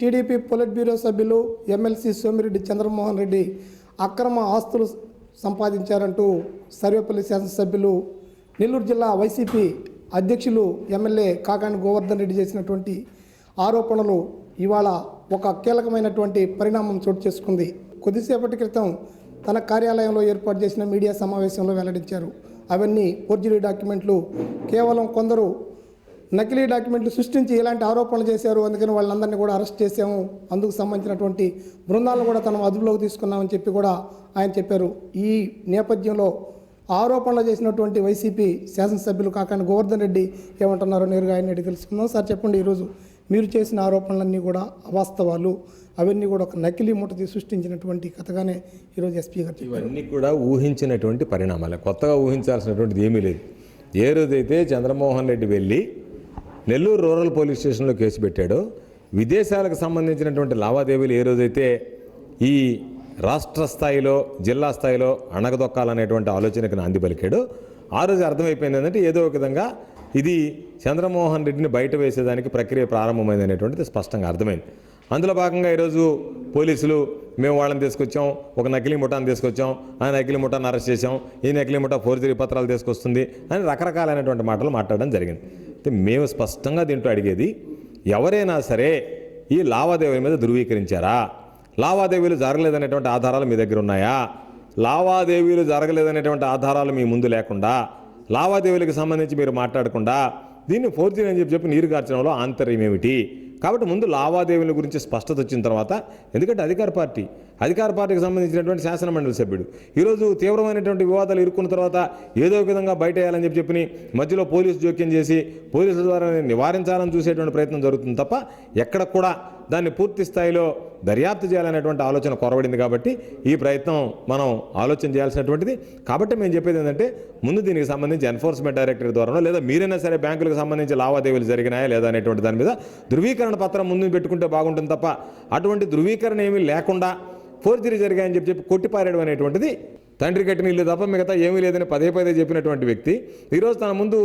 TDP polit bureau సభ్యులు MLC Somireddy Chandramohan Reddy అక్రమ ఆస్తులు సంపాదించారంటూ సర్వేపల్లి శాసనసభ్యులు నెల్లూరు జిల్లా వైసీపీ అధ్యక్షులు ఎమ్మెల్యే కాకాని గోవర్ధన్ రెడ్డి చేసినటువంటి ఆరోపణలు ఇవాళ ఒక కీలకమైనటువంటి పరిణామం చోటు చేసుకుంది. కొద్దిసేపటి క్రితం తన కార్యాలయంలో ఏర్పాటు చేసిన మీడియా సమావేశంలో వెల్లడించారు. అవన్నీ ఫోర్జరీ డాక్యుమెంట్లు, కేవలం కొందరు నకిలీ డాక్యుమెంట్లు సృష్టించి ఇలాంటి ఆరోపణలు చేశారు, అందుకని వాళ్ళందరినీ కూడా అరెస్ట్ చేశాము, అందుకు సంబంధించినటువంటి బృందాలను కూడా తన అదుపులోకి తీసుకున్నామని చెప్పి కూడా ఆయన చెప్పారు. ఈ నేపథ్యంలో ఆరోపణలు చేసినటువంటి వైసీపీ శాసనసభ్యులు కాకాని గోవర్ధన్ రెడ్డి ఏమంటున్నారో నేరుగా ఆయన అడిగి తెలుసుకుందాం. సార్ చెప్పండి, ఈరోజు మీరు చేసిన ఆరోపణలన్నీ కూడా అవాస్తవాలు, అవన్నీ కూడా ఒక నకిలీ ముఠ సృష్టించినటువంటి కథగానే ఈరోజు ఎస్పీ గారు ఇవన్నీ కూడా ఊహించినటువంటి పరిణామాలే, కొత్తగా ఊహించాల్సినటువంటిది ఏమీ లేదు. ఏ రోజైతే చంద్రమోహన్ రెడ్డి వెళ్ళి నెల్లూరు రూరల్ పోలీస్ స్టేషన్లో కేసు పెట్టాడో, విదేశాలకు సంబంధించినటువంటి లావాదేవీలు ఏ రోజైతే ఈ రాష్ట్ర స్థాయిలో జిల్లా స్థాయిలో అణగదొక్కాలనేటువంటి ఆలోచనకు నాంది పలికాడో, ఆ రోజు అర్థమైపోయింది ఏంటంటే ఏదో ఒక విధంగా ఇది చంద్రమోహన్ రెడ్డిని బయట వేసేదానికి ప్రక్రియ ప్రారంభమైంది అనేటువంటిది స్పష్టంగా అర్థమైంది. అందులో భాగంగా ఈరోజు పోలీసులు మేము వాళ్ళని తీసుకొచ్చాం, ఒక నకిలీ ముఠాన్ని తీసుకొచ్చాం, ఆ నకిలీ ముఠాన్ని అరెస్ట్ చేసాం, ఈ నకిలీ ముఠా ఫోర్జరీ పత్రాలు తీసుకొస్తుంది అని రకరకాలైనటువంటి మాటలు మాట్లాడడం జరిగింది. అయితే మేము స్పష్టంగా దీంట్లో అడిగేది, ఎవరైనా సరే ఈ లావాదేవీల మీద ధృవీకరించారా? లావాదేవీలు జరగలేదనేటువంటి ఆధారాలు మీ దగ్గర ఉన్నాయా? లావాదేవీలు జరగలేదనేటువంటి ఆధారాలు మీ ముందు లేకుండా, లావాదేవీలకు సంబంధించి మీరు మాట్లాడకుండా దీన్ని ఫోర్జరీ అని చెప్పి నీరు గార్చడంలో ఆంతర్యం ఏమిటి? కాబట్టి ముందు లావాదేవీల గురించి స్పష్టత వచ్చిన తర్వాత, ఎందుకంటే అధికార పార్టీకి సంబంధించినటువంటి శాసనమండలి సభ్యుడు ఈరోజు తీవ్రమైనటువంటి వివాదాలు ఇరుక్కున్న తర్వాత ఏదో ఒక విధంగా బయట వేయాలని చెప్పి మధ్యలో పోలీసు జోక్యం చేసి పోలీసుల ద్వారా నివారించాలని చూసేటువంటి ప్రయత్నం జరుగుతుంది తప్ప ఎక్కడ కూడా దాన్ని పూర్తి స్థాయిలో దర్యాప్తు చేయాలనేటువంటి ఆలోచన కొరవడింది. కాబట్టి ఈ ప్రయత్నం మనం ఆలోచన చేయాల్సినటువంటిది. కాబట్టి మేము చెప్పేది ఏంటంటే, ముందు దీనికి సంబంధించి ఎన్ఫోర్స్మెంట్ డైరెక్టరేట్ ద్వారానో లేదా మీరైనా సరే బ్యాంకులకు సంబంధించి లావాదేవీలు జరిగినాయా లేదా అనేటువంటి దాని మీద ధృవీకరణ పత్రం ముందు పెట్టుకుంటే బాగుంటుంది తప్ప అటువంటి ధృవీకరణ ఏమీ లేకుండా ఫోర్జరీ జరిగాయని చెప్పి కొట్టిపారేయడం అనేటువంటిది తండ్రి కట్టిన ఇల్లు తప్ప మిగతా ఏమీ లేదని పదే చెప్పినటువంటి వ్యక్తి ఈరోజు తన ముందు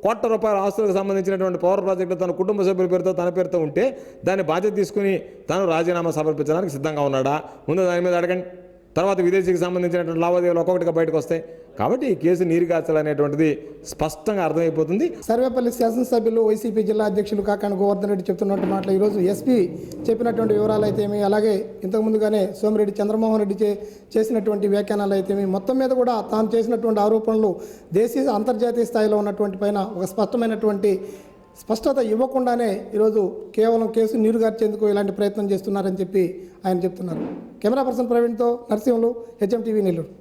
₹1,00,00,000 ఆస్తులకు సంబంధించినటువంటి పవర్ ప్రాజెక్టు తన కుటుంబ సభ్యుల పేరుతో తన పేరుతో ఉంటే దాన్ని బాధ్యత తీసుకుని తాను రాజీనామా సమర్పించడానికి సిద్ధంగా ఉన్నాడా? ముందు దాని మీద అడగండి. తర్వాత విదేశీకి సంబంధించినటువంటి లావాదేవీలు ఒక్కొక్కటిగా బయటకు వస్తాయి. కాబట్టి ఈ కేసు నీరుగార్చాలనేటువంటిది స్పష్టంగా అర్థమైపోతుంది. సర్వేపల్లి శాసనసభ్యులు వైసీపీ జిల్లా అధ్యక్షులు కాకాని గోవర్ధన్ రెడ్డి చెప్తున్నట్టు మాటలు ఈరోజు ఎస్పీ చెప్పినటువంటి వివరాలు అయితేమి, అలాగే ఇంతకుముందుగానే సోమిరెడ్డి చంద్రమోహన్ రెడ్డి చేసినటువంటి వ్యాఖ్యానాలు అయితేమి, మొత్తం మీద కూడా తాను చేసినటువంటి ఆరోపణలు దేశీయ అంతర్జాతీయ స్థాయిలో ఉన్నటువంటి పైన ఒక స్పష్టమైనటువంటి స్పష్టత ఇవ్వకుండానే ఈరోజు కేవలం కేసు నీరుగార్చేందుకు ఇలాంటి ప్రయత్నం చేస్తున్నారని చెప్పి ఆయన చెప్తున్నారు. కెమెరా పర్సన్ ప్రవీణ్తో నరసింహులు, HM TV నెల్లూరు.